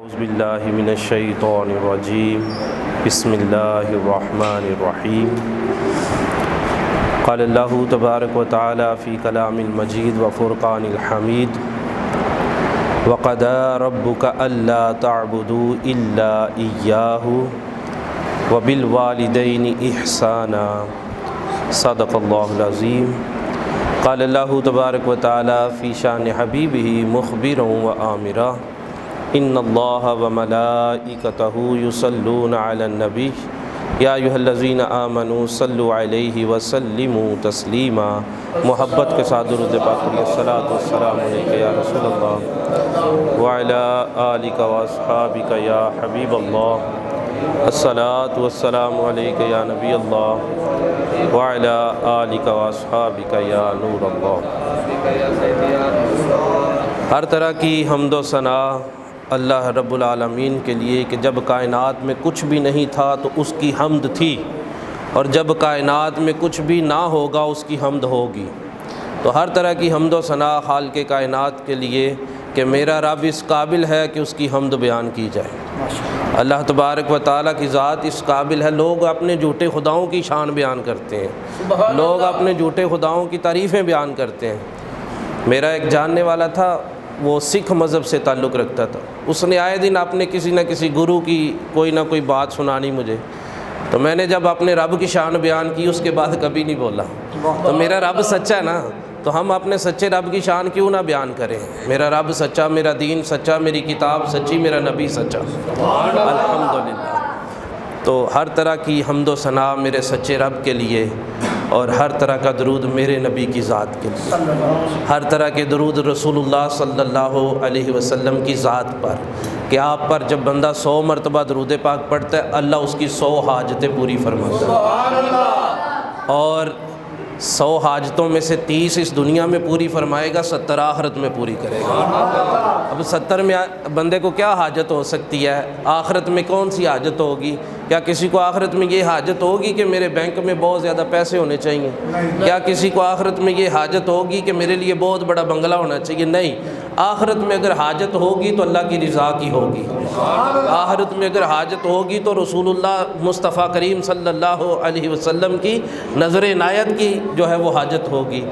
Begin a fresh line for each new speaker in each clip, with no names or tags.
اعوذ باللہ من الشیطان الرجیم بسم اللہ الرحمن الرحیم قال اللہ تبارک و تعالی فی کلام المجید و فرقان الحمید وقضى ربک الا تعبدوا الا ایاہ وبالوالدین احسانا صدق اللہ العظیم قال اللہ تبارک و تعالی فی شان حبیبہ مخبرا و آمرا ان اللہ وملائکتہ یصلون علی النبی یا ایھا الذین آمنوا صلوا علیہ وسلموا تسلیما۔ محبت کے ساتھ درود پاک پڑھیے۔ الصلاۃ والسلام علیک یا رسول اللہ وعلی آلک واصحابک یا حبیب اللہ۔ الصلاۃ والسلام علیک یا نبی اللہ وعلی آلک واصحابک یا نور اللہ۔ ہر طرح کی حمد و ثنا اللہ رب العالمین کے لیے کہ جب کائنات میں کچھ بھی نہیں تھا تو اس کی حمد تھی، اور جب کائنات میں کچھ بھی نہ ہوگا اس کی حمد ہوگی۔ تو ہر طرح کی حمد و ثنا خالق کائنات کے لیے کہ میرا رب اس قابل ہے کہ اس کی حمد بیان کی جائے۔ اللہ تبارک و تعالیٰ کی ذات اس قابل ہے۔ لوگ اپنے جھوٹے خداؤں کی شان بیان کرتے ہیں، لوگ اپنے جھوٹے خداؤں کی تعریفیں بیان کرتے ہیں۔ میرا ایک جاننے والا تھا، وہ سکھ مذہب سے تعلق رکھتا تھا۔ اس نے آئے دن اپنے کسی نہ کسی گرو کی کوئی نہ کوئی بات سنانی مجھے، تو میں نے جب اپنے رب کی شان بیان کی اس کے بعد کبھی نہیں بولا۔ تو میرا رب سچا ہے نا، تو ہم اپنے سچے رب کی شان کیوں نہ بیان کریں؟ میرا رب سچا، میرا دین سچا، میری کتاب سچی، میرا نبی سچا، الحمدللہ۔ تو ہر طرح کی حمد و ثنا میرے سچے رب کے لیے، اور ہر طرح کا درود میرے نبی کی ذات کے لیے، ہر طرح کے درود رسول اللہ صلی اللہ علیہ وسلم کی ذات پر، کہ آپ پر جب بندہ 100 مرتبہ درود پاک پڑھتا ہے اللہ اس کی 100 حاجتیں پوری فرماتا ہے، اور 100 حاجتوں میں سے 30 اس دنیا میں پوری فرمائے گا، 70 آخرت میں پوری کرے گا۔ اب 70 میں بندے کو کیا حاجت ہو سکتی ہے؟ آخرت میں کون سی حاجت ہوگی؟ کیا کسی کو آخرت میں یہ حاجت ہوگی کہ میرے بینک میں بہت زیادہ پیسے ہونے چاہیے؟ کیا کسی کو آخرت میں یہ حاجت ہوگی کہ میرے لیے بہت بڑا بنگلہ ہونا چاہیے؟ نہیں۔ آخرت میں اگر حاجت ہوگی تو اللہ کی رضا کی ہوگی، آخرت میں اگر حاجت ہوگی تو رسول اللہ مصطفیٰ کریم صلی اللہ علیہ وسلم کی نظر عنایت کی جو ہے وہ حاجت ہوگی۔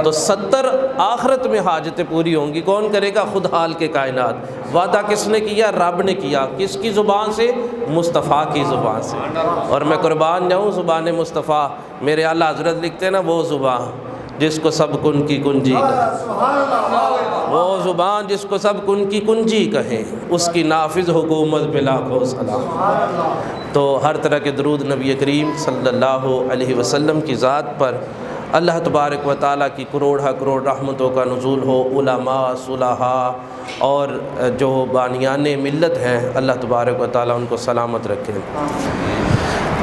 تو 70 آخرت میں حاجتیں پوری ہوں گی۔ کون کرے گا؟ خود حال کے کائنات۔ وعدہ کس نے کیا؟ رب نے کیا۔ کس کی زبان سے؟ مصطفیٰ کی زبان سے۔ اور میں قربان جاؤں زبان مصطفیٰ، میرے اعلیٰ حضرت لکھتے ہیں نا، وہ زبان جس کو سب کن کی کنجی کہیں، وہ زبان جس کو سب کن کی کنجی کہیں، اس کی نافذ حکومت پہ لاکھوں سلام۔ تو ہر طرح کے درود نبی کریم صلی اللہ علیہ وسلم کی ذات پر اللہ تبارک و تعالیٰ کی کروڑہ کروڑ رحمتوں کا نزول ہو۔ علماء، صلحاء اور جو بانیان ملت ہیں، اللہ تبارک و تعالیٰ ان کو سلامت رکھے۔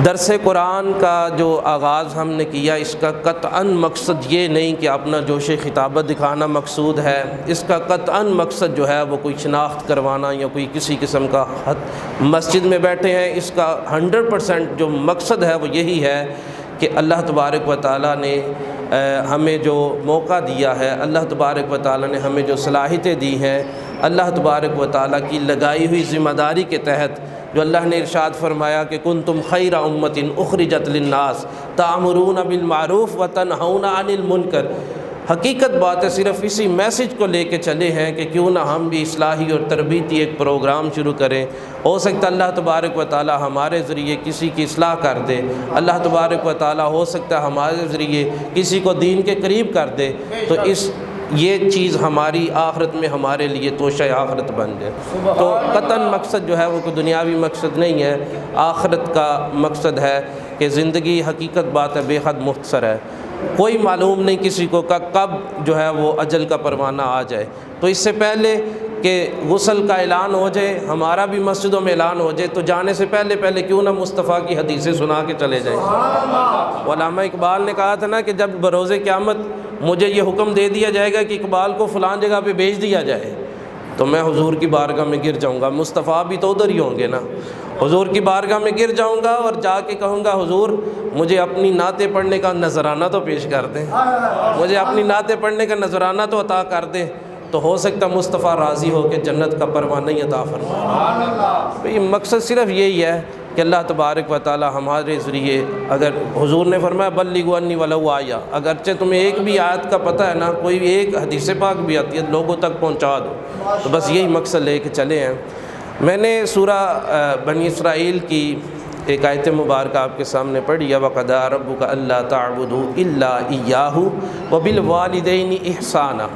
درس قرآن کا جو آغاز ہم نے کیا، اس کا قطعاً مقصد یہ نہیں کہ اپنا جوش خطابت دکھانا مقصود ہے، اس کا قطعاً مقصد جو ہے وہ کوئی شناخت کروانا یا کوئی کسی قسم کا مسجد میں بیٹھے ہیں، اس کا 100% جو مقصد ہے وہ یہی ہے کہ اللہ تبارک و تعالیٰ نے ہمیں جو موقع دیا ہے، اللہ تبارک و تعالیٰ نے ہمیں جو صلاحیتیں دی ہیں، اللہ تبارک و تعالیٰ کی لگائی ہوئی ذمہ داری کے تحت جو اللہ نے ارشاد فرمایا کہ کنتم خیر امۃ اخرجت للناس تأمرون بالمعروف وتنہون عن المنکر۔ حقیقت بات ہے، صرف اسی میسج کو لے کے چلے ہیں کہ کیوں نہ ہم بھی اصلاحی اور تربیتی ایک پروگرام شروع کریں۔ ہو سکتا ہے اللہ تبارک و تعالی ہمارے ذریعے کسی کی اصلاح کر دے، اللہ تبارک و تعالی ہو سکتا ہے ہمارے ذریعے کسی کو دین کے قریب کر دے، تو یہ چیز ہماری آخرت میں ہمارے لیے توشہ آخرت بن جائے۔ تو قطعاً مقصد جو ہے وہ کوئی دنیاوی مقصد نہیں ہے، آخرت کا مقصد ہے کہ زندگی حقیقت بات ہے بے حد مختصر ہے، کوئی معلوم نہیں کسی کو کب جو ہے وہ اجل کا پروانہ آ جائے۔ تو اس سے پہلے کہ غسل کا اعلان ہو جائے، ہمارا بھی مسجدوں میں اعلان ہو جائے، تو جانے سے پہلے کیوں نہ مصطفیٰ کی حدیثیں سنا کے چلے جائیں۔ علامہ اقبال نے کہا تھا نا کہ جب بروز قیامت مجھے یہ حکم دے دیا جائے گا کہ اقبال کو فلان جگہ پہ بھیج دیا جائے، تو میں حضور کی بارگاہ میں گر جاؤں گا۔ مصطفیٰ بھی تو ادھر ہی ہوں گے نا، حضور کی بارگاہ میں گر جاؤں گا اور جا کے کہوں گا حضور مجھے اپنی نعتیں پڑھنے کا نذرانہ تو پیش کر دیں، مجھے اپنی نعتیں پڑھنے کا نذرانہ تو عطا کر دیں۔ تو ہو سکتا مصطفیٰ راضی ہو کہ جنت کا پروانہ ہی عطا فرمائے۔ یہ مقصد صرف یہی ہے کہ اللہ تبارک و تعالی ہمارے ذریعے، اگر حضور نے فرمایا بلغوا انی ولو آیا، اگرچہ تمہیں ایک بھی آیت کا پتہ ہے نا، کوئی بھی ایک حدیث پاک بھی آتی ہے، لوگوں تک پہنچا دو، تو بس یہی مقصد لے کے چلے ہیں۔ میں نے سورہ بنی اسرائیل کی ایک آیت مبارکہ آپ کے سامنے پڑھی ہے، وَقَضَىٰ رَبُّكَ أَلَّا تَعْبُدُوا إِلَّا إِيَّاهُ وَبِالْوَالِدَيْنِ إِحْسَانًا۔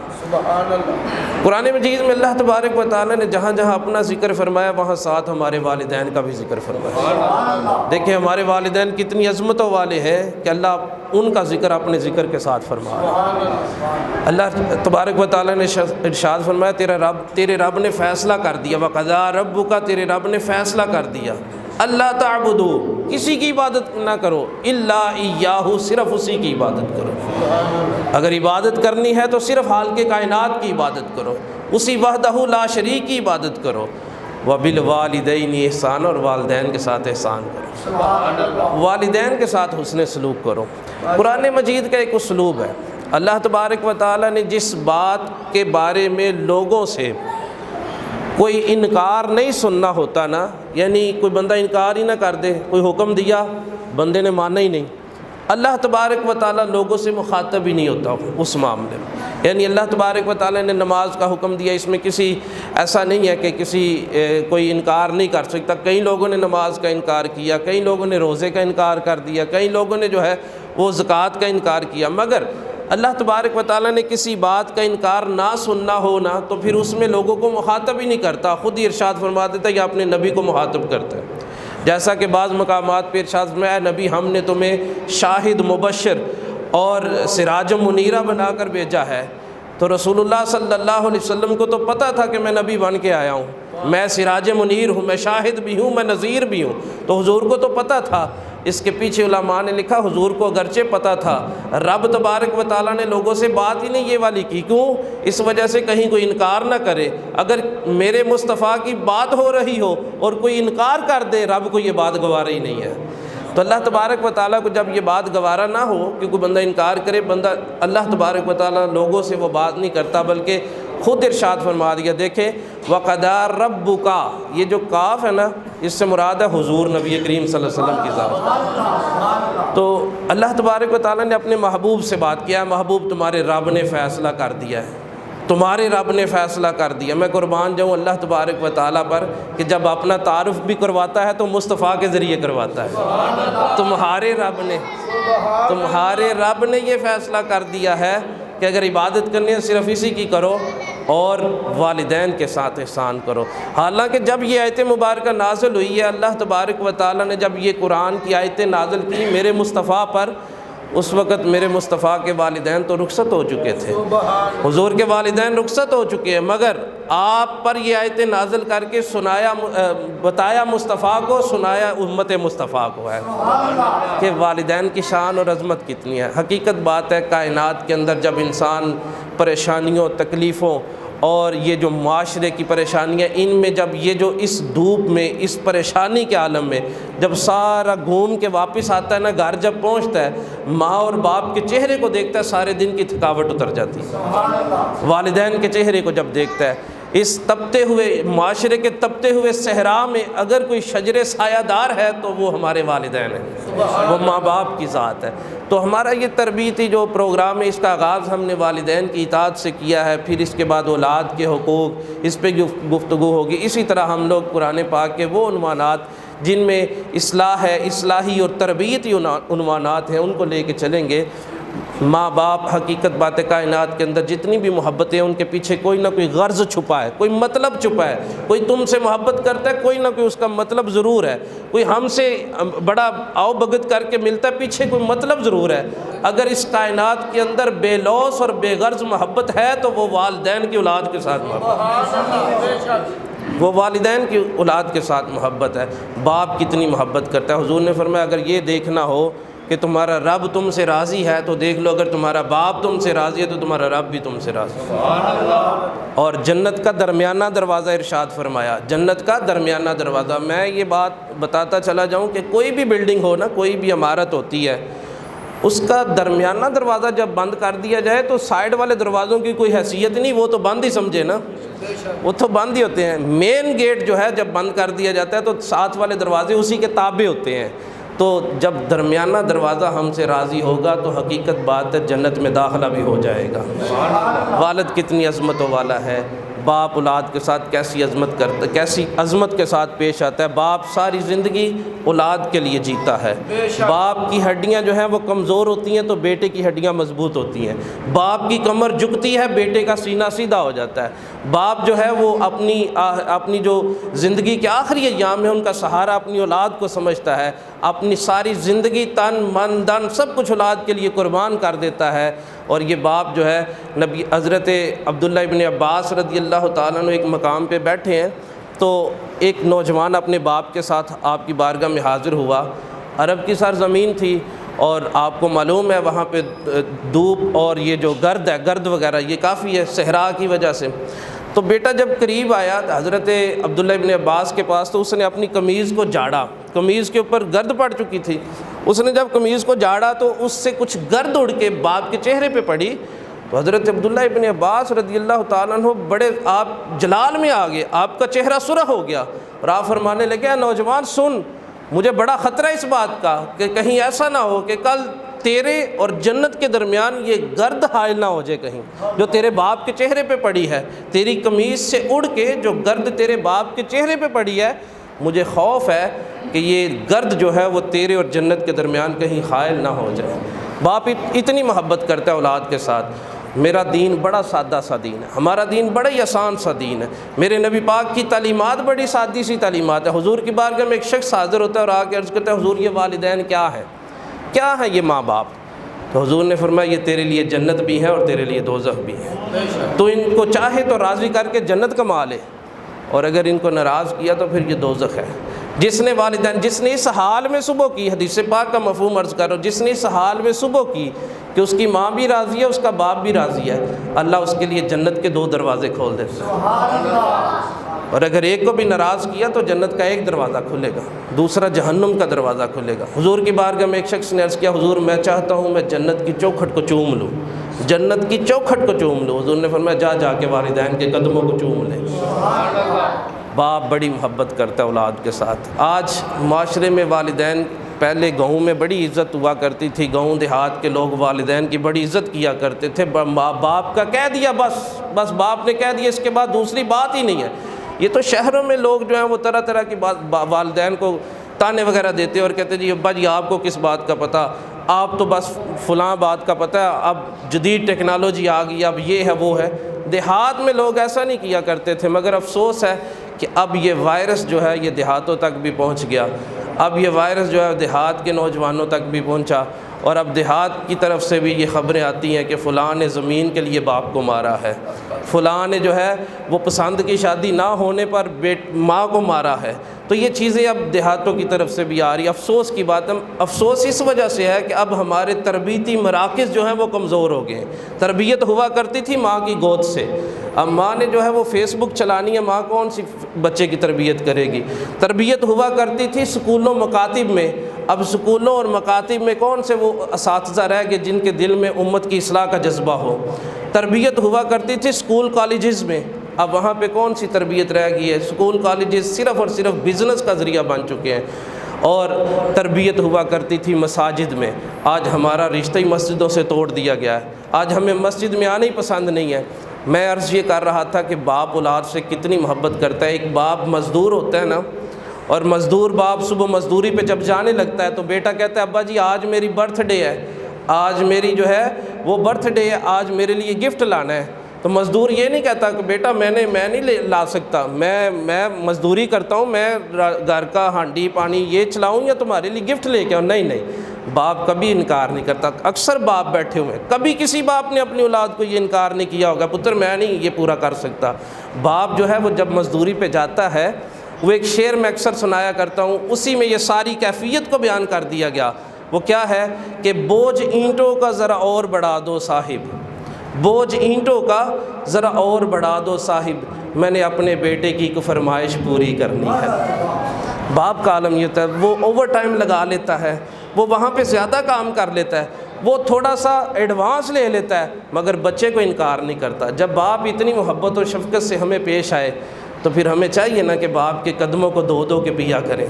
قرآن مجید میں اللہ تبارک و تعالیٰ نے جہاں جہاں اپنا ذکر فرمایا وہاں ساتھ ہمارے والدین کا بھی ذکر فرمایا۔ دیکھیں ہمارے والدین کتنی عظمتوں والے ہیں کہ اللہ ان کا ذکر اپنے ذکر کے ساتھ فرما رہا ہے۔ اللہ تبارک و تعالیٰ نے ارشاد فرمایا تیرے رب نے فیصلہ کر دیا، وَقَضَىٰ رَبُّكَ، تیرے رب نے فیصلہ کر دیا، اللہ تعبدو، کسی کی عبادت نہ کرو، الا ایاہ، صرف اسی کی عبادت کرو۔ اگر عبادت کرنی ہے تو صرف خالق کائنات کی عبادت کرو، اسی وحدہ لا شریک کی عبادت کرو۔ وبالوالدین احسان، اور والدین کے ساتھ احسان کرو، والدین کے ساتھ حسن سلوک کرو۔ قرآن مجید کا ایک اسلوب ہے، اللہ تبارک و تعالیٰ نے جس بات کے بارے میں لوگوں سے کوئی انکار نہیں سننا ہوتا نا، یعنی کوئی بندہ انکار ہی نہ کر دے، کوئی حکم دیا بندے نے مانا ہی نہیں، اللہ تبارک و تعالیٰ لوگوں سے مخاطب ہی نہیں ہوتا اس معاملے میں۔ یعنی اللہ تبارک و تعالیٰ نے نماز کا حکم دیا، اس میں کسی ایسا نہیں ہے کہ کوئی انکار نہیں کر سکتا۔ کئی لوگوں نے نماز کا انکار کیا، کئی لوگوں نے روزے کا انکار کر دیا، کئی لوگوں نے جو ہے وہ زکوٰۃ کا انکار کیا، مگر اللہ تبارک و تعالیٰ نے کسی بات کا انکار نہ سننا ہو نا، تو پھر اس میں لوگوں کو مخاطب ہی نہیں کرتا، خود ہی ارشاد فرما دیتا ہے یا اپنے نبی کو مخاطب کرتا ہے۔ جیسا کہ بعض مقامات پہ ارشاد فرمایا، اے نبی ہم نے تمہیں شاہد، مبشر اور سراج منیرہ بنا کر بھیجا ہے۔ تو رسول اللہ صلی اللہ علیہ وسلم کو تو پتہ تھا کہ میں نبی بن کے آیا ہوں، میں سراج منیر ہوں، میں شاہد بھی ہوں، میں نذیر بھی ہوں، تو حضور کو تو پتہ تھا۔ اس کے پیچھے علماء نے لکھا حضور کو اگرچہ پتہ تھا، رب تبارک و تعالیٰ نے لوگوں سے بات ہی نہیں یہ والی کی، کیوں؟ اس وجہ سے کہیں کوئی انکار نہ کرے۔ اگر میرے مصطفیٰ کی بات ہو رہی ہو اور کوئی انکار کر دے، رب کو یہ بات گوارا ہی نہیں ہے۔ تو اللہ تبارک و تعالیٰ کو جب یہ بات گوارا نہ ہو کہ کوئی بندہ انکار کرے، اللہ تبارک و تعالیٰ لوگوں سے وہ بات نہیں کرتا، بلکہ خود ارشاد فرما دیا۔ دیکھیں وَقَضَىٰ رَبُّكَ، یہ جو کاف ہے نا، اس سے مراد ہے حضور نبی کریم صلی اللہ علیہ وسلم کی ذات۔ تو اللہ تبارک و تعالیٰ نے اپنے محبوب سے بات کیا، محبوب تمہارے رب نے فیصلہ کر دیا ہے، تمہارے رب نے فیصلہ کر دیا۔ میں قربان جاؤں اللہ تبارک و تعالیٰ پر کہ جب اپنا تعارف بھی کرواتا ہے تو مصطفیٰ کے ذریعے کرواتا ہے۔ تمہارے رب نے یہ فیصلہ کر دیا ہے کہ اگر عبادت کرنی ہے صرف اسی کی کرو، اور والدین کے ساتھ احسان کرو۔ حالانکہ جب یہ آیت مبارکہ نازل ہوئی ہے، اللہ تبارک و تعالیٰ نے جب یہ قرآن کی آیتیں نازل کی میرے مصطفیٰ پر، اس وقت میرے مصطفیٰ کے والدین تو رخصت ہو چکے تھے، حضور کے والدین رخصت ہو چکے ہیں، مگر آپ پر یہ آیتیں نازل کر کے بتایا مصطفیٰ کو، سنایا امت مصطفیٰ کو ہے کہ والدین کی شان اور عظمت کتنی ہے۔ حقیقت بات ہے، کائنات کے اندر جب انسان پریشانیوں، تکلیفوں اور یہ جو معاشرے کی پریشانیاں، ان میں جب یہ جو اس دھوپ میں، اس پریشانی کے عالم میں جب سارا گھوم کے واپس آتا ہے نا، گھر جب پہنچتا ہے، ماں اور باپ کے چہرے کو دیکھتا ہے، سارے دن کی تھکاوٹ اتر جاتی ہے۔ والدین کے چہرے کو جب دیکھتا ہے، اس تپتے ہوئے معاشرے کے تپتے ہوئے صحرا میں اگر کوئی شجر سایہ دار ہے تو وہ ہمارے والدین ہیں، وہ ماں باپ کی ذات ہے۔ تو ہمارا یہ تربیتی جو پروگرام ہے، اس کا آغاز ہم نے والدین کی اطاعت سے کیا ہے، پھر اس کے بعد اولاد کے حقوق، اس پہ گفتگو ہوگی۔ اسی طرح ہم لوگ قرآن پاک کے وہ عنوانات جن میں اصلاح ہے، اصلاحی اور تربیتی عنوانات ہیں، ان کو لے کے چلیں گے۔ ماں باپ، حقیقت بات کائنات کے اندر جتنی بھی محبتیں، ان کے پیچھے کوئی نہ کوئی غرض چھپا ہے، کوئی مطلب چھپا ہے۔ کوئی تم سے محبت کرتا ہے، کوئی نہ کوئی اس کا مطلب ضرور ہے۔ کوئی ہم سے بڑا آؤ بھگت کر کے ملتا ہے، پیچھے کوئی مطلب ضرور ہے۔ اگر اس کائنات کے اندر بے لوث اور بے غرض محبت ہے تو وہ والدین کی اولاد کے ساتھ محبت ہے، وہ والدین کی اولاد کے ساتھ محبت ہے۔ باپ کتنی محبت کرتا ہے، حضور نے فرمایا اگر یہ دیکھنا ہو کہ تمہارا رب تم سے راضی ہے تو دیکھ لو، اگر تمہارا باپ تم سے راضی ہے تو تمہارا رب بھی تم سے راضی ہے۔ اور جنت کا درمیانہ دروازہ ارشاد فرمایا، جنت کا درمیانہ دروازہ۔ میں یہ بات بتاتا چلا جاؤں کہ کوئی بھی بلڈنگ ہو نا، کوئی بھی عمارت ہوتی ہے، اس کا درمیانہ دروازہ جب بند کر دیا جائے تو سائیڈ والے دروازوں کی کوئی حیثیت نہیں، وہ تو بند ہی سمجھے نا، وہ تو بند ہی ہوتے ہیں۔ مین گیٹ جو ہے جب بند کر دیا جاتا ہے تو ساتھ والے دروازے اسی کے تابع ہوتے ہیں۔ تو جب درمیانہ دروازہ ہم سے راضی ہوگا تو حقیقت بات ہے جنت میں داخلہ بھی ہو جائے گا۔ والد کتنی عظمتوں والا ہے، باپ اولاد کے ساتھ کیسی عظمت کے ساتھ پیش آتا ہے۔ باپ ساری زندگی اولاد کے لیے جیتا ہے۔ باپ کی ہڈیاں جو ہیں وہ کمزور ہوتی ہیں تو بیٹے کی ہڈیاں مضبوط ہوتی ہیں۔ باپ کی کمر جھکتی ہے، بیٹے کا سینہ سیدھا ہو جاتا ہے۔ باپ جو ہے وہ اپنی جو زندگی کے آخری ایام میں ان کا سہارا اپنی اولاد کو سمجھتا ہے، اپنی ساری زندگی تن من دن سب کچھ اولاد کے لیے قربان کر دیتا ہے۔ اور یہ باپ جو ہے نبی حضرت عبداللہ ابن عباس رضی اللہ تعالیٰ عنہ ایک مقام پہ بیٹھے ہیں تو ایک نوجوان اپنے باپ کے ساتھ آپ کی بارگاہ میں حاضر ہوا۔ عرب کی سرزمین تھی اور آپ کو معلوم ہے وہاں پہ دھوپ اور یہ جو گرد وغیرہ یہ کافی ہے صحرا کی وجہ سے۔ تو بیٹا جب قریب آیا حضرت عبداللہ ابن عباس کے پاس تو اس نے اپنی قمیض کو جھاڑا، قمیض کے اوپر گرد پڑ چکی تھی۔ اس نے جب قمیض کو جھاڑا تو اس سے کچھ گرد اڑ کے باپ کے چہرے پہ پڑی۔ تو حضرت عبداللہ ابن عباس رضی اللہ تعالیٰ عنہ بڑے آپ جلال میں آ گئے، آپ کا چہرہ سرخ ہو گیا اور آپ فرمانے لگے نوجوان سن، مجھے بڑا خطرہ اس بات کا کہ کہیں ایسا نہ ہو کہ کل تیرے اور جنت کے درمیان یہ گرد حائل نہ ہو جائے، کہیں جو تیرے باپ کے چہرے پہ پڑی ہے، تیری قمیض سے اڑ کے جو گرد تیرے باپ کے چہرے پہ پڑی ہے، مجھے خوف ہے کہ یہ گرد جو ہے وہ تیرے اور جنت کے درمیان کہیں حائل نہ ہو جائے۔ باپ اتنی محبت کرتا ہے اولاد کے ساتھ۔ میرا دین بڑا سادہ سا دین ہے، ہمارا دین بڑا ہی آسان سا دین ہے۔ میرے نبی پاک کی تعلیمات بڑی سادی سی تعلیمات ہے۔ حضور کی بارگاہ میں ایک شخص حاضر ہوتا ہے اور آ کے عرض کرتا ہے حضور یہ والدین کیا ہے یہ ماں باپ؟ تو حضور نے فرمایا یہ تیرے لیے جنت بھی ہے اور تیرے لیے دوزخ بھی ہے، تو ان کو چاہے تو راضی کر کے جنت کما لے، اور اگر ان کو ناراض کیا تو پھر یہ دوزخ ہے۔ جس نے اس حال میں صبح کی، حدیث پاک کا مفہوم عرض کرو، جس نے اس حال میں صبح کی کہ اس کی ماں بھی راضی ہے اس کا باپ بھی راضی ہے، اللہ اس کے لیے جنت کے 2 دروازے کھول دیتا ہے، اور اگر ایک کو بھی ناراض کیا تو جنت کا ایک دروازہ کھلے گا، دوسرا جہنم کا دروازہ کھلے گا۔ حضور کی بارگاہ میں ایک شخص نے عرض کیا حضور میں چاہتا ہوں میں جنت کی چوکھٹ کو چوم لوں، جنت کی چوکھٹ کو چوم لوں۔ حضور نے فرمایا جا کے والدین کے قدموں کو چوم لے۔ باپ بڑی محبت کرتا ہے اولاد کے ساتھ۔ آج معاشرے میں والدین، پہلے گاؤں میں بڑی عزت ہوا کرتی تھی، گاؤں دیہات کے لوگ والدین کی بڑی عزت کیا کرتے تھے، باپ کا کہہ دیا بس باپ نے کہہ دیا، اس کے بعد دوسری بات ہی نہیں ہے۔ یہ تو شہروں میں لوگ جو ہیں وہ طرح طرح کی والدین کو تانے وغیرہ دیتے اور کہتے جی ابا جی آپ کو کس بات کا پتہ، آپ تو بس فلاں بات کا پتہ ہے، اب جدید ٹیکنالوجی آ گئی، اب یہ ہے وہ ہے۔ دیہات میں لوگ ایسا نہیں کیا کرتے تھے، مگر افسوس ہے کہ اب یہ وائرس جو ہے یہ دیہاتوں تک بھی پہنچ گیا، اب یہ وائرس جو ہے دیہات کے نوجوانوں تک بھی پہنچا، اور اب دیہات کی طرف سے بھی یہ خبریں آتی ہیں کہ فلاں نے زمین کے لیے باپ کو مارا ہے، فلاں نے جو ہے وہ پسند کی شادی نہ ہونے پر ماں کو مارا ہے۔ تو یہ چیزیں اب دیہاتوں کی طرف سے بھی آ رہی۔ افسوس کی بات ہے، افسوس اس وجہ سے ہے کہ اب ہمارے تربیتی مراکز جو ہیں وہ کمزور ہو گئے ہیں۔ تربیت ہوا کرتی تھی ماں کی گود سے، اب ماں نے جو ہے وہ فیس بک چلانی ہے، ماں کون سی بچے کی تربیت کرے گی۔ تربیت ہوا کرتی تھی اسکولوں مکاتب میں، اب اسکولوں اور مکاتب میں کون سے وہ اساتذہ رہ گئے جن کے دل میں امت کی اصلاح کا جذبہ ہو۔ تربیت ہوا کرتی تھی اسکول کالجز میں، اب وہاں پہ کون سی تربیت رہ گئی ہے۔ اسکول کالجز صرف اور صرف بزنس کا ذریعہ بن چکے ہیں۔ اور تربیت ہوا کرتی تھی مساجد میں، آج ہمارا رشتہ ہی مسجدوں سے توڑ دیا گیا ہے، آج ہمیں مسجد میں آنا ہی پسند نہیں ہے۔ میں عرض یہ کر رہا تھا کہ باپ اولاد سے کتنی محبت کرتا ہے۔ ایک باپ مزدور ہوتا ہے نا، اور مزدور باپ صبح مزدوری پہ جب جانے لگتا ہے تو بیٹا کہتا ہے ابا جی آج میری برتھ ڈے ہے، آج میری جو ہے وہ برتھ ڈے ہے، آج میرے لیے گفٹ لانا ہے۔ تو مزدور یہ نہیں کہتا کہ بیٹا میں نہیں لا سکتا، میں مزدوری کرتا ہوں، میں گھر کا ہانڈی پانی یہ چلاؤں یا تمہارے لیے گفٹ لے کے آؤں۔ نہیں، باپ کبھی انکار نہیں کرتا۔ اکثر باپ بیٹھے ہوئے ہیں، کبھی کسی باپ نے اپنی اولاد کو یہ انکار نہیں کیا ہوگا پتر میں نہیں یہ پورا کر سکتا۔ باپ جو ہے وہ جب مزدوری پہ جاتا ہے، وہ ایک شعر میں اکثر سنایا کرتا ہوں، اسی میں یہ ساری کیفیت کو بیان کر دیا گیا۔ وہ کیا ہے کہ بوجھ اینٹوں کا ذرا اور بڑھا دو صاحب، بوجھ اینٹوں کا ذرا اور بڑھا دو صاحب، میں نے اپنے بیٹے کی ایک فرمائش پوری کرنی ہے۔ باپ کا عالم یہ ہوتا ہے، وہ اوور ٹائم لگا لیتا ہے، وہ وہاں پہ زیادہ کام کر لیتا ہے، وہ تھوڑا سا ایڈوانس لے لیتا ہے مگر بچے کو انکار نہیں کرتا۔ جب باپ اتنی محبت اور شفقت سے ہمیں پیش آئے تو پھر ہمیں چاہیے نا کہ باپ کے قدموں کو دھو دھو کے پیا کریں۔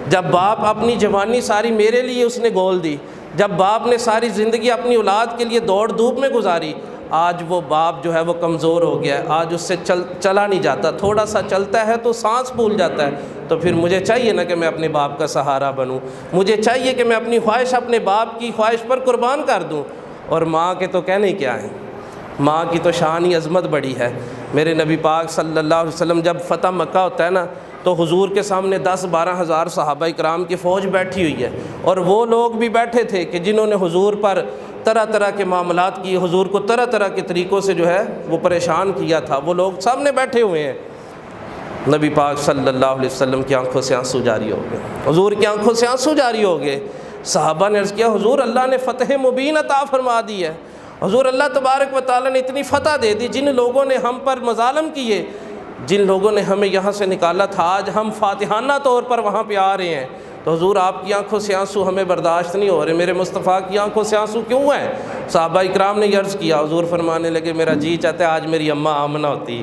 جب باپ اپنی جوانی ساری میرے لیے اس نے گول دی، جب باپ نے ساری زندگی اپنی اولاد کے لیے دوڑ دھوپ میں گزاری، آج وہ باپ جو ہے وہ کمزور ہو گیا ہے، آج اس سے چلا نہیں جاتا، تھوڑا سا چلتا ہے تو سانس پھول جاتا ہے، تو پھر مجھے چاہیے نا کہ میں اپنے باپ کا سہارا بنوں، مجھے چاہیے کہ میں اپنی خواہش اپنے باپ کی خواہش پر قربان کر دوں۔ اور ماں کے تو کہنے کیا ہیں، ماں کی تو شان ہی عظمت بڑی ہے۔ میرے نبی پاک صلی اللہ علیہ وسلم جب فتح مکہ ہوتا ہے نا تو حضور کے سامنے 10-12 ہزار صحابہ کرام کی فوج بیٹھی ہوئی ہے، اور وہ لوگ بھی بیٹھے تھے کہ جنہوں نے حضور پر طرح طرح کے معاملات کیے، حضور کو طرح طرح کے طریقوں سے جو ہے وہ پریشان کیا تھا، وہ لوگ سامنے بیٹھے ہوئے ہیں۔ نبی پاک صلی اللہ علیہ وسلم کی آنکھوں سے آنسو جاری ہو گئے، حضور کی آنکھوں سے آنسو جاری ہو گئے۔ صحابہ نے عرض کیا حضور اللہ نے فتح مبین عطا فرما دی ہے، حضور اللہ تبارک و تعالیٰ نے اتنی فتح دے دی، جن لوگوں نے ہم پر مظالم کیے، جن لوگوں نے ہمیں یہاں سے نکالا تھا، آج ہم فاتحانہ طور پر وہاں پہ آ رہے ہیں، تو حضور آپ کی آنکھوں سے آنسو ہمیں برداشت نہیں ہو رہے، میرے مصطفیٰ کی آنکھوں سے آنسو کیوں ہیں؟ صحابہ اکرام نے عرض کیا، حضور فرمانے لگے میرا جی چاہتا ہے آج میری اماں آمنہ ہوتی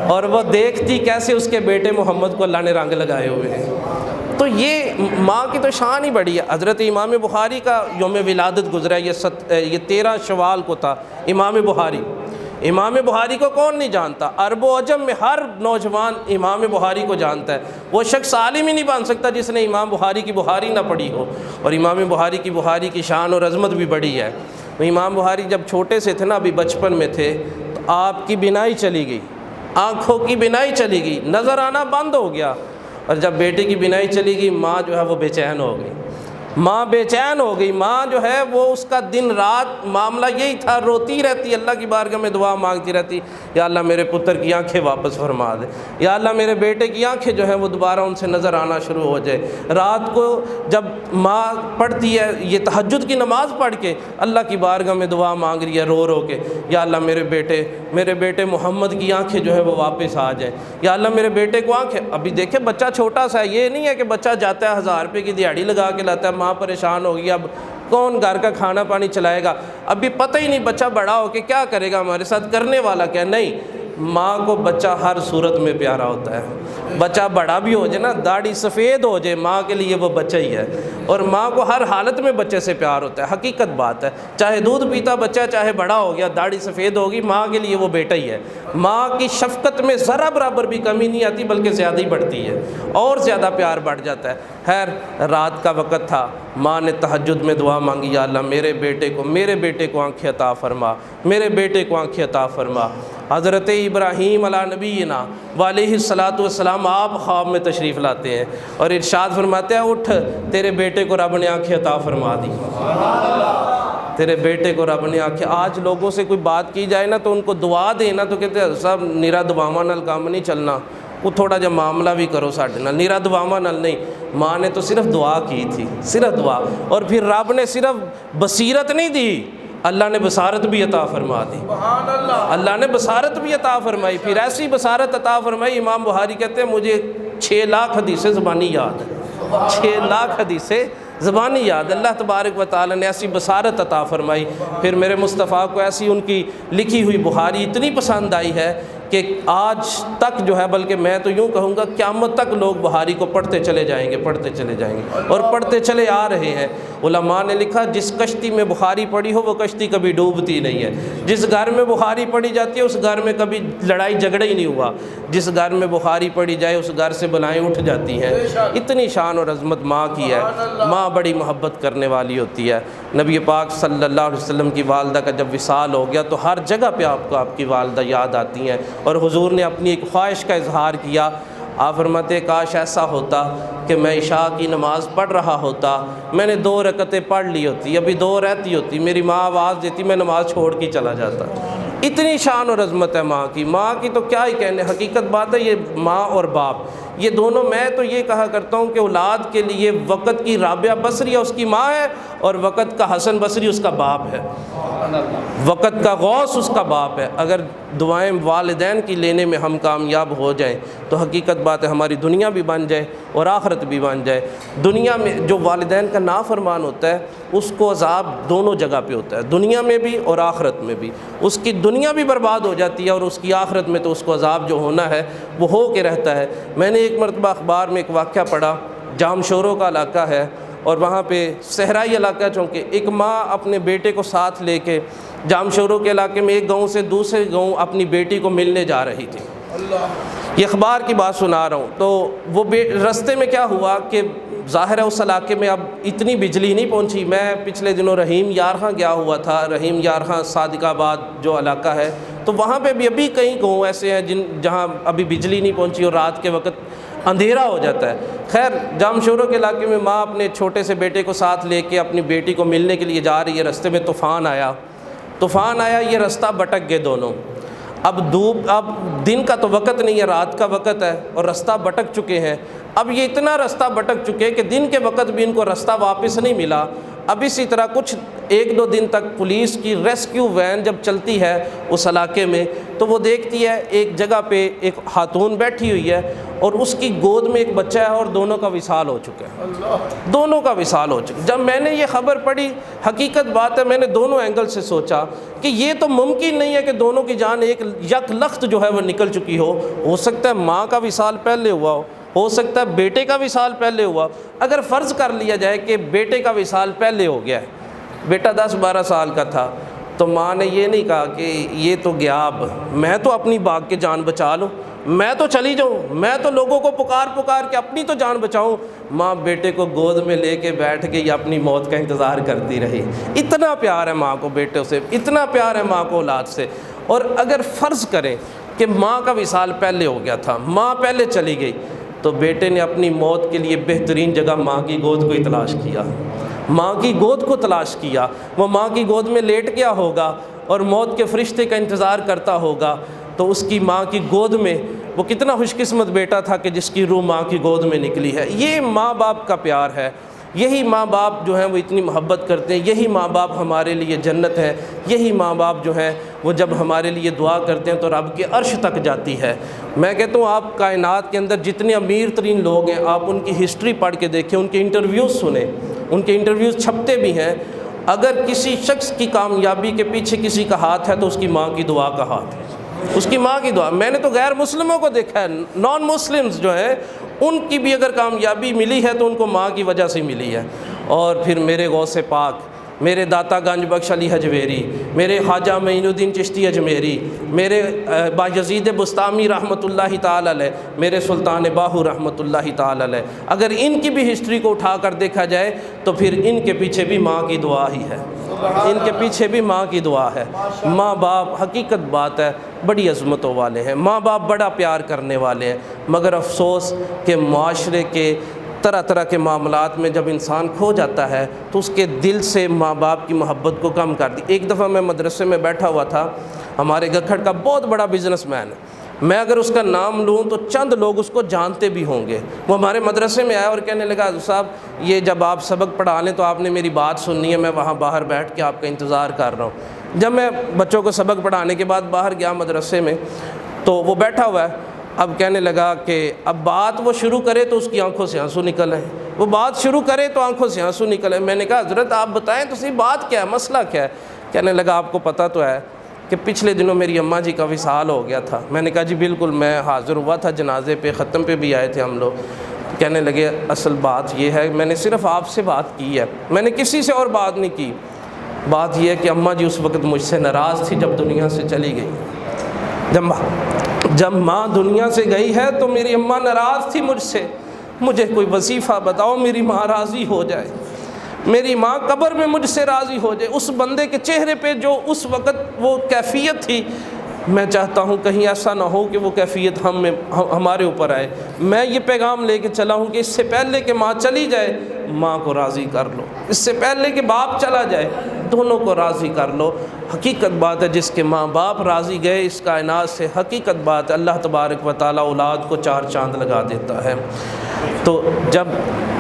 اور وہ دیکھتی کیسے اس کے بیٹے محمد کو اللہ نے رنگ لگائے ہوئے ہیں۔ تو یہ ماں کی تو شان ہی بڑی ہے۔ حضرت امام بخاری کا یوم ولادت گزرا، یہ 13 شوال کو تھا۔ امام بخاری کو کون نہیں جانتا؟ عرب و عجم میں ہر نوجوان امام بخاری کو جانتا ہے، وہ شخص عالم ہی نہیں بن سکتا جس نے امام بخاری کی بخاری نہ پڑھی ہو، اور امام بخاری کی شان اور عظمت بھی بڑی ہے۔ امام بخاری جب چھوٹے سے تھے نا، ابھی بچپن میں تھے، تو آپ کی بینائی چلی گئی، آنکھوں کی بینائی چلی گئی، نظر آنا بند ہو گیا، اور جب بیٹے کی بینائی چلی گئی ماں جو ہے وہ بے چین ہو گئی، ماں بے چین ہو گئی۔ ماں جو ہے وہ اس کا دن رات معاملہ یہی تھا، روتی رہتی، اللہ کی بارگاہ میں دعا مانگتی رہتی، یا اللہ میرے پتر کی آنکھیں واپس فرما دے، یا اللہ میرے بیٹے کی آنکھیں جو ہے وہ دوبارہ ان سے نظر آنا شروع ہو جائے۔ رات کو جب ماں پڑھتی ہے یہ تہجد کی نماز پڑھ کے، اللہ کی بارگاہ میں دعا مانگ رہی ہے رو رو کے، یا اللہ میرے بیٹے محمد کی آنکھیں جو ہے وہ واپس آ جائیں، یا اللہ میرے بیٹے کو آنکھیں۔ ابھی دیکھیں بچہ چھوٹا سا ہے، یہ نہیں ہے کہ بچہ جاتا ہے 1000 روپے کی دیہڑی لگا کے لاتا ہے، ماں پریشان ہوگی اب کون گھر کا کھانا پانی چلائے گا، ابھی پتہ ہی نہیں بچہ بڑا ہو کے کیا کرے گا ہمارے ساتھ، کرنے والا کیا۔ نہیں، ماں کو بچہ ہر صورت میں پیارا ہوتا ہے، بچہ بڑا بھی ہو جائے نا، داڑھی سفید ہو جائے، ماں کے لیے وہ بچہ ہی ہے، اور ماں کو ہر حالت میں بچے سے پیار ہوتا ہے، حقیقت بات ہے۔ چاہے دودھ پیتا بچہ، چاہے بڑا ہو گیا، داڑھی سفید ہوگی، ماں کے لیے وہ بیٹا ہی ہے۔ ماں کی شفقت میں ذرا برابر بھی کمی نہیں آتی، بلکہ زیادہ ہی بڑھتی ہے، اور زیادہ پیار بڑھ جاتا ہے۔ خیر رات کا وقت تھا، ماں نے تہجد میں دعا مانگی، یا اللہ میرے بیٹے کو آنکھیں عطا فرما، میرے بیٹے کو آنکھیں عطا فرما۔ حضرت ابراہیم علیہ نبینا وعلیہ الصلاۃ والسلام آپ خواب میں تشریف لاتے ہیں اور ارشاد فرماتے ہیں اٹھ تیرے بیٹے کو رب نے آنکھیں عطا فرما دی، تیرے بیٹے کو رب نے آنکھیں۔ آج لوگوں سے کوئی بات کی جائے نا تو ان کو دعا دینا تو کہتے ہیں سب نیرا دعاواں نال کام نہیں چلنا، وہ تھوڑا جا معاملہ بھی کرو ساڈے نال، نیرا دعاواں نال نہیں۔ ماں نے تو صرف دعا کی تھی، صرف دعا، اور پھر رب نے صرف بصیرت نہیں دی، اللہ نے بصارت بھی عطا فرما دی، اللہ نے بصارت بھی عطا فرمائی، پھر ایسی بصارت عطا فرمائی۔ امام بخاری کہتے ہیں مجھے 6 لاکھ حدیثیں زبانی یاد ہے، 6 لاکھ حدیثیں زبانی یاد، اللہ تبارک و تعالی نے ایسی بصارت عطا فرمائی۔ پھر میرے مصطفیٰ کو ایسی ان کی لکھی ہوئی بخاری اتنی پسند آئی ہے کہ آج تک جو ہے، بلکہ میں تو یوں کہوں گا قیامت تک لوگ بخاری کو پڑھتے چلے جائیں گے اور پڑھتے چلے آ رہے ہیں۔ علماء نے لکھا جس کشتی میں بخاری پڑھی ہو وہ کشتی کبھی ڈوبتی نہیں ہے، جس گھر میں بخاری پڑھی جاتی ہے اس گھر میں کبھی لڑائی جھگڑا ہی نہیں ہوا، جس گھر میں بخاری پڑھی جائے اس گھر سے بلائیں اٹھ جاتی ہیں۔ اتنی شان اور عظمت ماں کی ہے، ماں بڑی محبت کرنے والی ہوتی ہے۔ نبی پاک صلی اللہ علیہ وسلم کی والدہ کا جب وصال ہو گیا تو ہر جگہ پہ آپ کو آپ کی والدہ یاد آتی ہیں، اور حضور نے اپنی ایک خواہش کا اظہار کیا۔ آپ فرماتے کاش ایسا ہوتا کہ میں عشاء کی نماز پڑھ رہا ہوتا، میں نے 2 رکعتیں پڑھ لی ہوتی، ابھی 2 رہتی ہوتی، میری ماں آواز دیتی میں نماز چھوڑ کے چلا جاتا۔ اتنی شان اور عظمت ہے ماں کی تو کیا ہی کہنے، حقیقت بات ہے یہ ماں اور باپ یہ دونوں، میں تو یہ کہا کرتا ہوں کہ اولاد کے لیے وقت کی رابعہ بصریہ اس کی ماں ہے، اور وقت کا حسن بصری اس کا باپ ہے، وقت کا غوث اس کا باپ ہے۔ اگر دعائیں والدین کی لینے میں ہم کامیاب ہو جائیں تو حقیقت بات ہے ہماری دنیا بھی بن جائے اور آخرت بھی بن جائے۔ دنیا میں جو والدین کا نافرمان ہوتا ہے اس کو عذاب دونوں جگہ پہ ہوتا ہے، دنیا میں بھی اور آخرت میں بھی۔ اس کی دنیا بھی برباد ہو جاتی ہے اور اس کی آخرت میں تو اس کو عذاب جو ہونا ہے وہ ہو کے رہتا ہے۔ میں نے ایک مرتبہ اخبار میں ایک واقعہ پڑھا، جام شوروں کا علاقہ ہے اور وہاں پہ صحرائی علاقہ چونکہ ایک ماں اپنے بیٹے کو ساتھ لے کے جام شوروں کے علاقے میں ایک گاؤں سے دوسرے گاؤں اپنی بیٹی کو ملنے جا رہی تھی۔ یہ اخبار کی بات سنا رہا ہوں۔ تو وہ رستے میں کیا ہوا کہ ظاہر ہے اس علاقے میں اب اتنی بجلی نہیں پہنچی۔ میں پچھلے دنوں رحیم یارخاں گیا ہوا تھا، رحیم یارخاں صادق آباد جو علاقہ ہے، تو وہاں پہ بھی ابھی کئی گاؤں ایسے ہیں جہاں ابھی بجلی نہیں پہنچی اور رات کے وقت اندھیرا ہو جاتا ہے۔ خیر جام شوروں کے علاقے میں ماں اپنے چھوٹے سے بیٹے کو ساتھ لے کے اپنی بیٹی کو ملنے کے لیے جا رہی ہے، رستے میں طوفان آیا، یہ رستہ بھٹک گئے دونوں۔ اب دن کا تو وقت نہیں ہے، رات کا وقت ہے اور رستہ بھٹک چکے ہیں۔ اب یہ اتنا رستہ بھٹک چکے کہ دن کے وقت بھی ان کو رستہ واپس نہیں ملا۔ اب اسی طرح کچھ 1-2 دن تک پولیس کی ریسکیو وین جب چلتی ہے اس علاقے میں تو وہ دیکھتی ہے ایک جگہ پہ ایک خاتون بیٹھی ہوئی ہے اور اس کی گود میں ایک بچہ ہے اور دونوں کا وصال ہو چکا ہے، دونوں کا وصال ہو چکا۔ جب میں نے یہ خبر پڑھی، حقیقت بات ہے میں نے دونوں اینگل سے سوچا کہ یہ تو ممکن نہیں ہے کہ دونوں کی جان ایک یک لخت جو ہے وہ نکل چکی ہو سکتا ہے ماں کا وصال پہلے ہوا ہو سکتا ہے بیٹے کا وصال پہلے ہوا۔ اگر فرض کر لیا جائے کہ بیٹے کا وصال پہلے ہو گیا ہے، بیٹا 10-12 سال کا تھا، تو ماں نے یہ نہیں کہا کہ یہ تو گیا، اب میں تو اپنی باغ کے جان بچا لوں، میں تو چلی جاؤں، میں تو لوگوں کو پکار کے اپنی تو جان بچاؤں۔ ماں بیٹے کو گود میں لے کے بیٹھ کے یا اپنی موت کا انتظار کرتی رہی۔ اتنا پیار ہے ماں کو بیٹے سے، اتنا پیار ہے ماں کو اولاد سے۔ اور اگر فرض کریں کہ ماں کا وصال پہلے ہو گیا تھا، ماں پہلے چلی گئی، تو بیٹے نے اپنی موت کے لیے بہترین جگہ ماں کی گود کو ہی تلاش کیا، ماں کی گود کو تلاش کیا۔ وہ ماں کی گود میں لیٹ گیا ہوگا اور موت کے فرشتے کا انتظار کرتا ہوگا، تو اس کی ماں کی گود میں وہ کتنا خوش قسمت بیٹا تھا کہ جس کی روح ماں کی گود میں نکلی ہے۔ یہ ماں باپ کا پیار ہے، یہی ماں باپ جو ہیں وہ اتنی محبت کرتے ہیں، یہی ماں باپ ہمارے لیے جنت ہے، یہی ماں باپ جو ہیں وہ جب ہمارے لیے دعا کرتے ہیں تو رب کے عرش تک جاتی ہے۔ میں کہتا ہوں آپ کائنات کے اندر جتنے امیر ترین لوگ ہیں آپ ان کی ہسٹری پڑھ کے دیکھیں، ان کے انٹرویوز سنیں، ان کے انٹرویوز چھپتے بھی ہیں۔ اگر کسی شخص کی کامیابی کے پیچھے کسی کا ہاتھ ہے تو اس کی ماں کی دعا کا ہاتھ ہے، اس کی ماں کی دعا۔ میں نے تو غیر مسلموں کو دیکھا ہے، نان مسلمز جو ہیں ان کی بھی اگر کامیابی ملی ہے تو ان کو ماں کی وجہ سے ملی ہے۔ اور پھر میرے غوث پاک، میرے داتا گنج بخش علی حجویری، میرے خواجہ معین الدین چشتی اجمیری، میرے بایزید بستامی رحمۃ اللہ تعالی علیہ، میرے سلطان باہو رحمۃ اللہ تعالی علیہ، اگر ان کی بھی ہسٹری کو اٹھا کر دیکھا جائے تو پھر ان کے پیچھے بھی ماں کی دعا ہی ہے، ان کے پیچھے بھی ماں کی دعا ہے۔ ماں باپ حقیقت بات ہے بڑی عظمتوں والے ہیں، ماں باپ بڑا پیار کرنے والے ہیں، مگر افسوس کہ معاشرے کے طرح طرح کے معاملات میں جب انسان کھو جاتا ہے تو اس کے دل سے ماں باپ کی محبت کو کم کر دی۔ ایک دفعہ میں مدرسے میں بیٹھا ہوا تھا، ہمارے گکھڑ کا بہت بڑا بزنس مین ہے، میں اگر اس کا نام لوں تو چند لوگ اس کو جانتے بھی ہوں گے۔ وہ ہمارے مدرسے میں آیا اور کہنے لگا صاحب یہ جب آپ سبق پڑھا لیں تو آپ نے میری بات سننی ہے، میں وہاں باہر بیٹھ کے آپ کا انتظار کر رہا ہوں۔ جب میں بچوں کو سبق پڑھانے کے بعد باہر گیا مدرسے میں تو وہ بیٹھا ہوا ہے، اب کہنے لگا کہ اب بات وہ شروع کرے تو اس کی آنکھوں سے آنسو نکل آئے، وہ بات شروع کرے تو آنکھوں سے آنسو نکل آئے۔ میں نے کہا حضرت آپ بتائیں تو صحیح بات کیا ہے، مسئلہ کیا ہے؟ کہنے لگا آپ کو پتہ تو ہے کہ پچھلے دنوں میری اماں جی کا وصال ہو گیا تھا۔ میں نے کہا جی بالکل، میں حاضر ہوا تھا جنازے پہ، ختم پہ بھی آئے تھے ہم لوگ۔ کہنے لگے اصل بات یہ ہے میں نے صرف آپ سے بات کی ہے، میں نے کسی سے اور بات نہیں کی۔ بات یہ ہے کہ اماں جی اس وقت مجھ سے ناراض تھی جب دنیا سے چلی گئی۔ جب ماں دنیا سے گئی ہے تو میری اماں ناراض تھی مجھ سے، مجھے کوئی وظیفہ بتاؤ میری ماں راضی ہو جائے، میری ماں قبر میں مجھ سے راضی ہو جائے۔ اس بندے کے چہرے پہ جو اس وقت وہ کیفیت تھی، میں چاہتا ہوں کہیں ایسا نہ ہو کہ وہ کیفیت ہمارے اوپر آئے۔ میں یہ پیغام لے کے چلا ہوں کہ اس سے پہلے کہ ماں چلی جائے ماں کو راضی کر لو، اس سے پہلے کہ باپ چلا جائے دونوں کو راضی کر لو۔ حقیقت بات ہے جس کے ماں باپ راضی گئے اس کائنات سے، حقیقت بات ہے اللہ تبارک و تعالیٰ اولاد کو 4 چاند لگا دیتا ہے۔ تو جب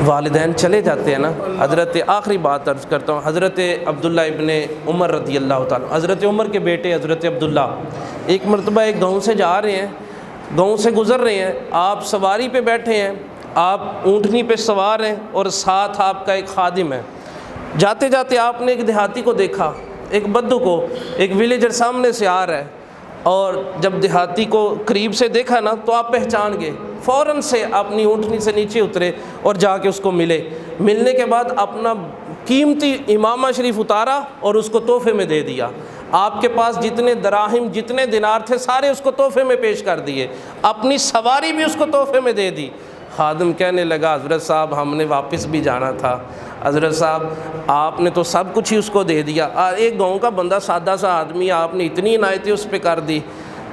والدین چلے جاتے ہیں نا، حضرت آخری بات عرض کرتا ہوں، حضرت عبداللہ ابن عمر رضی اللہ تعالیٰ، حضرت عمر کے بیٹے حضرت عبداللہ ایک مرتبہ ایک گاؤں سے جا رہے ہیں، گاؤں سے گزر رہے ہیں، آپ سواری پہ بیٹھے ہیں، آپ اونٹنی پہ سوار ہیں اور ساتھ آپ کا ایک خادم ہے، جاتے جاتے آپ نے ایک دیہاتی کو دیکھا، ایک بدو کو، ایک ولیجر سامنے سے آ رہا ہے، اور جب دیہاتی کو قریب سے دیکھا نا تو آپ پہچان گئے، فوراً سے اپنی اونٹنی سے نیچے اترے اور جا کے اس کو ملے، ملنے کے بعد اپنا قیمتی امامہ شریف اتارا اور اس کو تحفے میں دے دیا، آپ کے پاس جتنے دراہم جتنے دینار تھے سارے اس کو تحفے میں پیش کر دیے، اپنی سواری بھی اس کو تحفے میں دے دی۔ خادم کہنے لگا حضرت صاحب ہم نے واپس بھی جانا تھا، حضرت صاحب آپ نے تو سب کچھ ہی اس کو دے دیا، ایک گاؤں کا بندہ سادہ سا آدمی، آپ نے اتنی عنایتیں اس پہ کر دی۔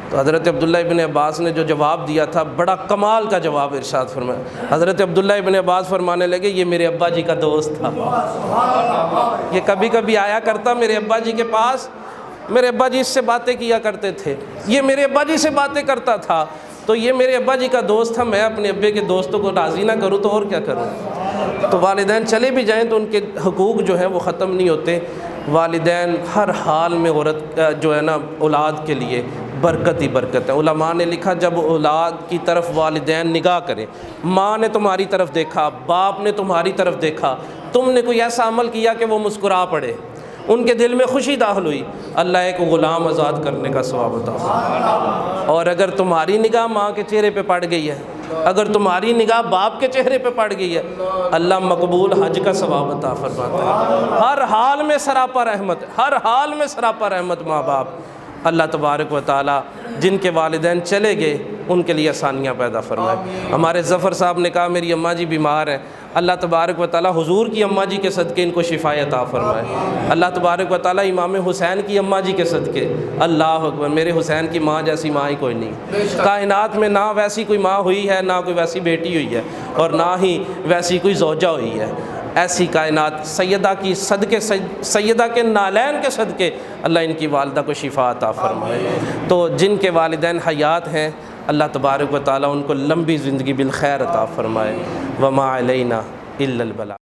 تو حضرت عبداللہ ابن عباس نے جو جواب دیا تھا بڑا کمال کا جواب ارشاد فرمایا۔ حضرت عبداللہ ابن عباس فرمانے لگے یہ میرے ابا جی کا دوست تھا، یہ کبھی کبھی آیا کرتا میرے ابا جی کے پاس، میرے ابا جی اس سے باتیں کیا کرتے تھے، یہ میرے ابا جی سے باتیں کرتا تھا، تو یہ میرے ابا جی کا دوست تھا، میں اپنے ابے کے دوستوں کو راضی نہ کروں تو اور کیا کروں۔ تو والدین چلے بھی جائیں تو ان کے حقوق جو ہیں وہ ختم نہیں ہوتے۔ والدین ہر حال میں عورت جو ہے نا اولاد کے لیے برکت ہی برکت ہے۔ علماء نے لکھا جب اولاد کی طرف والدین نگاہ کریں، ماں نے تمہاری طرف دیکھا، باپ نے تمہاری طرف دیکھا، تم نے کوئی ایسا عمل کیا کہ وہ مسکرا پڑے، ان کے دل میں خوشی داخل ہوئی، اللہ ایک غلام آزاد کرنے کا ثواب عطا فرمائے۔ اور اگر تمہاری نگاہ ماں کے چہرے پہ پڑ گئی ہے، اگر تمہاری نگاہ باپ کے چہرے پہ پڑ گئی ہے، اللہ مقبول حج کا ثواب عطا فرماتا ہے۔ ہر حال میں سراپا رحمت، ہر حال میں سراپا رحمت ماں باپ۔ اللہ تبارک و تعالی جن کے والدین چلے گئے ان کے لیے آسانیاں پیدا فرمائے۔ ہمارے ظفر صاحب نے کہا میری اماں جی بیمار ہیں، اللہ تبارک و تعالی حضور کی اماں جی کے صدقے ان کو شفا عطا فرمائے۔ اللہ تبارک و تعالی امام حسین کی اماں جی کے صدقے، اللہ اکبر، میرے حسین کی ماں جیسی ماں ہی کوئی نہیں، کائنات میں نہ ویسی کوئی ماں ہوئی ہے، نہ کوئی ویسی بیٹی ہوئی ہے، اور نہ ہی ویسی کوئی زوجہ ہوئی ہے۔ ایسی کائنات سیدہ کی صدقے، سیدہ کے نالین کے صدقے اللہ ان کی والدہ کو شفا عطا فرمائے۔ تو جن کے والدین حیات ہیں اللہ تبارک و تعالی ان کو لمبی زندگی بالخیر عطا فرمائے۔ وما علینا الا البلاغ۔